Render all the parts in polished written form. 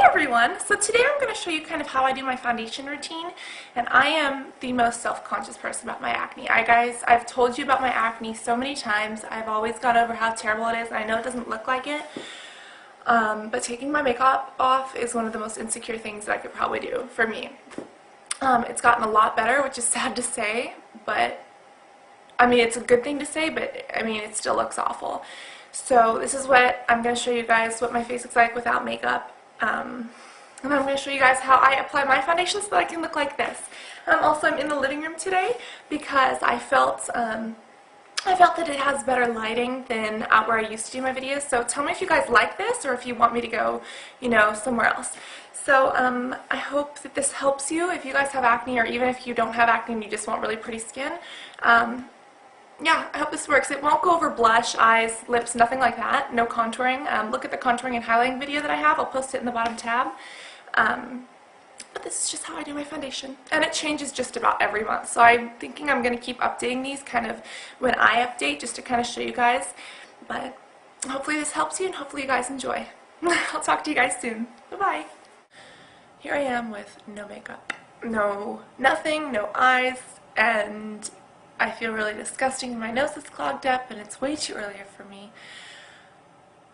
everyone! So today I'm going to show you kind of how I do my foundation routine, and I am the most self-conscious person about my acne. I've told you about my acne so many times. I've always gone over how terrible it is, and I know it doesn't look like it, but taking my makeup off is one of the most insecure things that I could probably do for me. It's gotten a lot better, which is sad to say, but I mean, it's a good thing to say, but I mean, it still looks awful. So this is what I'm going to show you guys what my face looks like without makeup. And I'm going to show you guys how I apply my foundation so that I can look like this. Also, I'm in the living room today because I felt that it has better lighting than out where I used to do my videos. So tell me if you guys like this or if you want me to go, somewhere else. So I hope that this helps you if you guys have acne, or even if you don't have acne and you just want really pretty skin. Yeah, I hope this works. It won't go over blush, eyes, lips, nothing like that. No contouring. Look at the contouring and highlighting video that I have. I'll post it in the bottom tab. But this is just how I do my foundation. And it changes just about every month. So I'm thinking I'm going to keep updating these kind of when I update, just to kind of show you guys. But hopefully this helps you and hopefully you guys enjoy. I'll talk to you guys soon. Bye-bye. Here I am with no makeup. Nothing, no eyes, and I feel really disgusting and my nose is clogged up and it's way too early for me.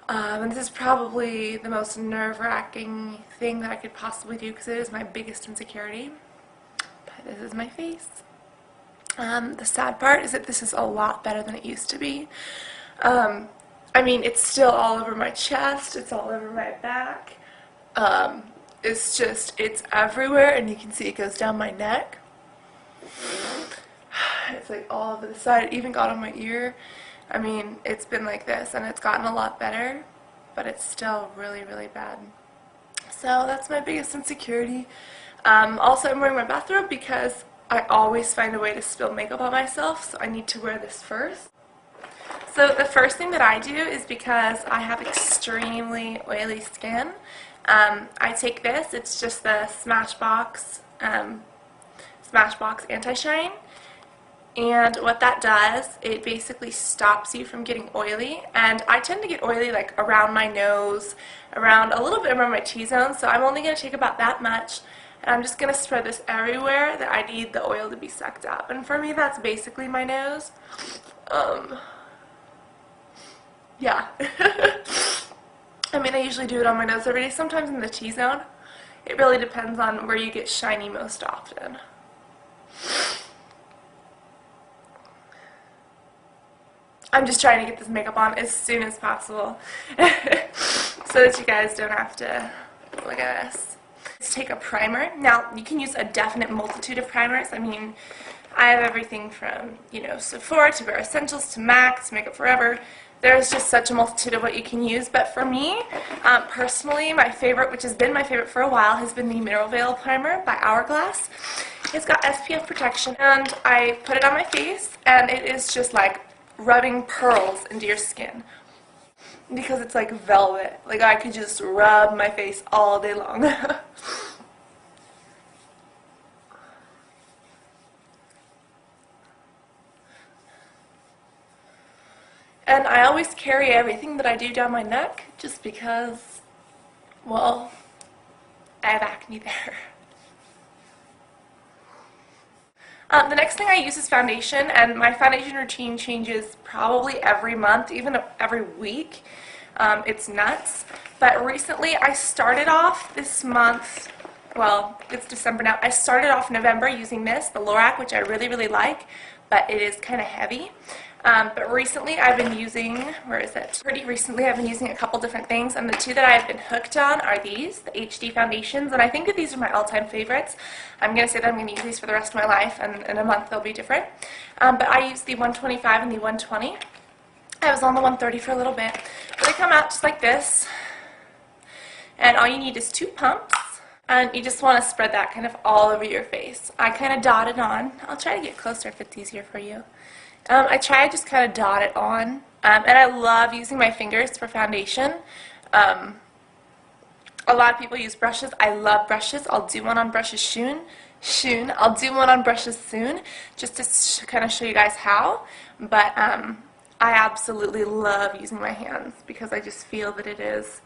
And this is probably the most nerve-wracking thing that I could possibly do because it is my biggest insecurity. But this is my face. The sad part is that this is a lot better than it used to be. I mean, it's still all over my chest, it's all over my back. It's everywhere, and you can see it goes down my neck. It's like all over the side. It even got on my ear. I mean, it's been like this, and it's gotten a lot better, but it's still really, really bad. So that's my biggest insecurity. Also, I'm wearing my bathrobe because I always find a way to spill makeup on myself, so I need to wear this first. So the first thing that I do is, because I have extremely oily skin, I take this. It's just the Smashbox Anti-Shine. And what that does, it basically stops you from getting oily. And I tend to get oily like around my nose, around a little bit around my T-zone, so I'm only going to take about that much. And I'm just going to spread this everywhere that I need the oil to be sucked up. And for me, that's basically my nose. Yeah. I mean, I usually do it on my nose every day, sometimes in the T-zone. It really depends on where you get shiny most often. I'm just trying to get this makeup on as soon as possible so that you guys don't have to look at this. Let's take a primer. Now, you can use a definite multitude of primers. I mean, I have everything from, Sephora to Bare Essentials to MAC to Makeup Forever. There's just such a multitude of what you can use, but for me, personally, my favorite, which has been my favorite for a while, has been the Mineral Veil Primer by Hourglass. It's got SPF protection, and I put it on my face, and it is just like rubbing pearls into your skin because it's like velvet. Like, I could just rub my face all day long. And I always carry everything that I do down my neck just because, well, I have acne there. The next thing I use is foundation, and my foundation routine changes probably every month, even every week. It's nuts. But recently I started off this month, well, it's December now, I started off November using this, the Lorac, which I really, really like, but it is kind of heavy. But recently I've been using, Pretty recently I've been using a couple different things, and the two that I've been hooked on are these, the HD foundations, and I think that these are my all-time favorites. I'm going to say that I'm going to use these for the rest of my life, and in a month they'll be different. But I use the 125 and the 120. I was on the 130 for a little bit. But they come out just like this, and all you need is 2 pumps. And you just want to spread that kind of all over your face. I kind of dot it on. I'll try to get closer if it's easier for you. I try to just kind of dot it on, and I love using my fingers for foundation. A lot of people use brushes. I love brushes. I'll do one on brushes soon. I'll do one on brushes soon, just to kind of show you guys how. But I absolutely love using my hands because I just feel that it is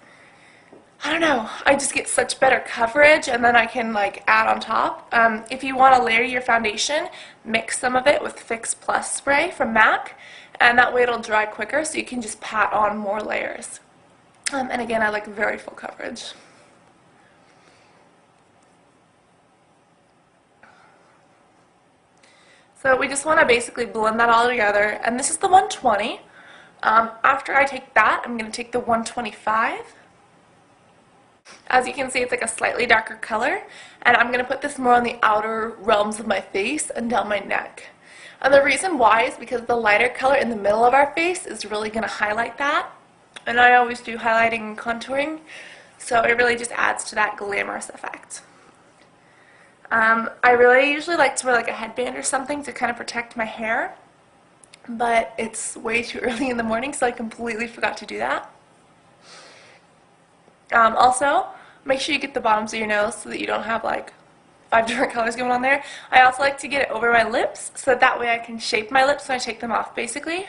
I don't know, I just get such better coverage, and then I can like add on top. If you want to layer your foundation, mix some of it with Fix Plus spray from MAC, and that way it'll dry quicker so you can just pat on more layers. And again, I like very full coverage. So we just want to basically blend that all together, and this is the 120. After I take that, I'm going to take the 125. As you can see, it's like a slightly darker color, and I'm going to put this more on the outer realms of my face and down my neck. And the reason why is because the lighter color in the middle of our face is really going to highlight that. And I always do highlighting and contouring, so it really just adds to that glamorous effect. I really usually like to wear like a headband or something to kind of protect my hair, but it's way too early in the morning, so I completely forgot to do that. Also, make sure you get the bottoms of your nose so that you don't have like 5 different colors going on there. I also like to get it over my lips so that way I can shape my lips when I take them off, basically.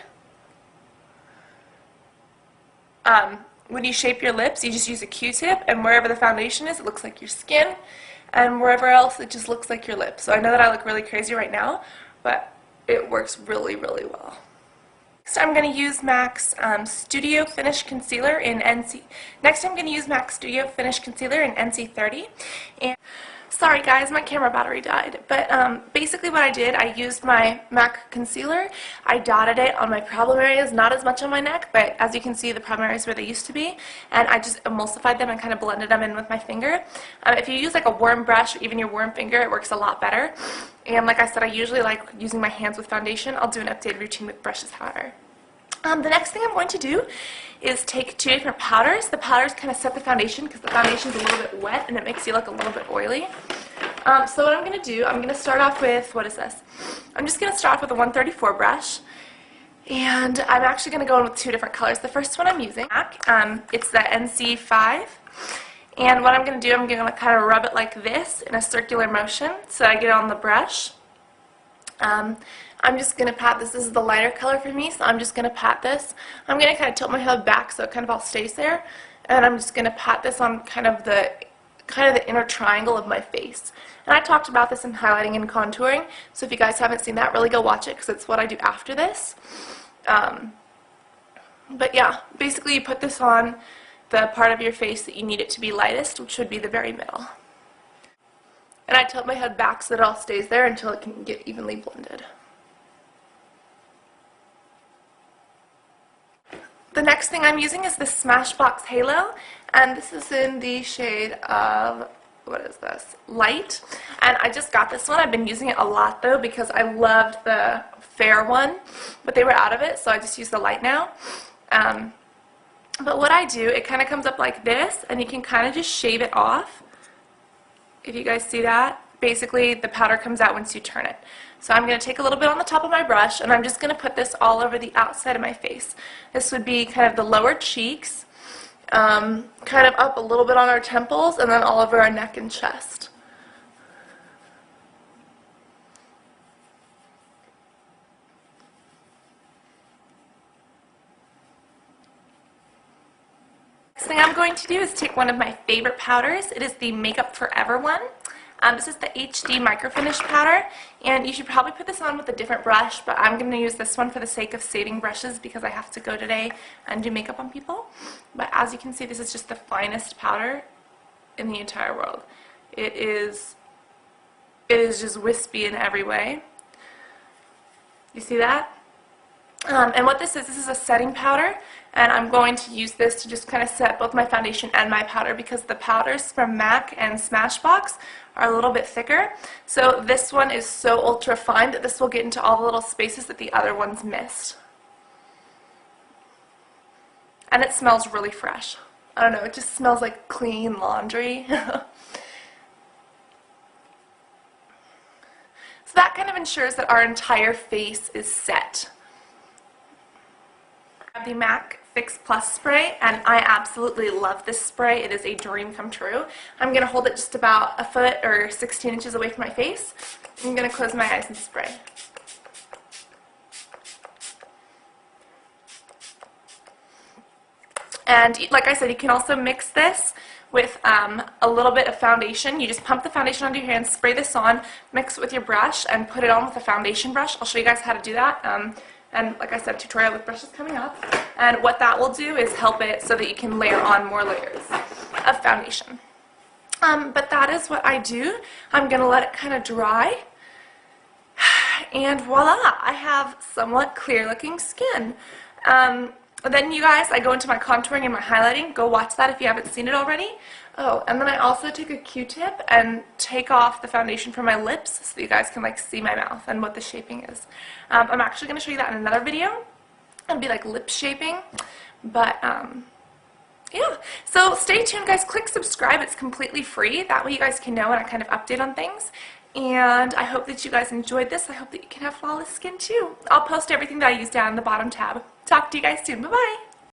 When you shape your lips, you just use a Q-tip, and wherever the foundation is, it looks like your skin, and wherever else, it just looks like your lips. So I know that I look really crazy right now, but it works really, really well. Next, I'm going to use MAC's Studio Finish Concealer in NC. Next, I'm going to use MAC's Studio Finish Concealer in NC30. And sorry guys, my camera battery died. But basically what I did, I used my MAC concealer. I dotted it on my problem areas, not as much on my neck, but as you can see, the problem areas where they used to be. And I just emulsified them and kind of blended them in with my finger. If you use like a worm brush or even your worm finger, it works a lot better. And like I said, I usually like using my hands with foundation. I'll do an updated routine with brushes, however. The next thing I'm going to do is take 2 different powders. The powders kind of set the foundation because the foundation is a little bit wet and it makes you look a little bit oily. So what I'm going to do, I'm going to start off with, what is this? I'm just going to start off with a 134 brush. And I'm actually going to go in with 2 different colors. The first one I'm using, it's the NC5. And what I'm going to do, I'm going to kind of rub it like this in a circular motion so I get it on the brush. I'm just going to pat this. This is the lighter color for me, so I'm just going to pat this. I'm going to kind of tilt my head back so it kind of all stays there. And I'm just going to pat this on kind of the inner triangle of my face. And I talked about this in highlighting and contouring, so if you guys haven't seen that, really go watch it because it's what I do after this. But yeah, basically you put this on the part of your face that you need it to be lightest, which would be the very middle. And I tilt my head back so that it all stays there until it can get evenly blended. The next thing I'm using is the Smashbox Halo, and this is in the shade of, what is this, Light. And I just got this one. I've been using it a lot though because I loved the fair one, but they were out of it, so I just use the light now. But what I do, it kind of comes up like this, and you can kind of just shave it off. If you guys see that, basically the powder comes out once you turn it. So I'm going to take a little bit on the top of my brush, and I'm just going to put this all over the outside of my face. This would be kind of the lower cheeks, kind of up a little bit on our temples, and then all over our neck and chest. Next thing I'm going to do is take one of my favorite powders. It is the Makeup Forever one. This is the HD Micro Finish powder, and you should probably put this on with a different brush, but I'm going to use this one for the sake of saving brushes because I have to go today and do makeup on people. But as you can see, this is just the finest powder in the entire world. It is just wispy in every way. You see that? And what this is a setting powder, and I'm going to use this to just kind of set both my foundation and my powder because the powders from MAC and Smashbox are a little bit thicker. So this one is so ultra fine that this will get into all the little spaces that the other ones missed. And it smells really fresh. I don't know, it just smells like clean laundry. So that kind of ensures that our entire face is set. I have the MAC Fix Plus spray, and I absolutely love this spray. It is a dream come true. I'm going to hold it just about a foot or 16 inches away from my face. I'm going to close my eyes and spray. And like I said, you can also mix this with a little bit of foundation. You just pump the foundation onto your hands, spray this on, mix it with your brush, and put it on with a foundation brush. I'll show you guys how to do that. And like I said, tutorial with brushes coming up. And what that will do is help it so that you can layer on more layers of foundation. But that is what I do. I'm going to let it kind of dry. And voila, I have somewhat clear looking skin. Then you guys, I go into my contouring and my highlighting. Go watch that if you haven't seen it already. Oh, and then I also take a Q-tip and take off the foundation from my lips so you guys can like see my mouth and what the shaping is. I'm actually going to show you that in another video. It'll be like lip shaping. But yeah, so stay tuned guys. Click subscribe. It's completely free. That way you guys can know when I kind of update on things. And I hope that you guys enjoyed this. I hope that you can have flawless skin too. I'll post everything that I use down in the bottom tab. Talk to you guys soon. Bye-bye.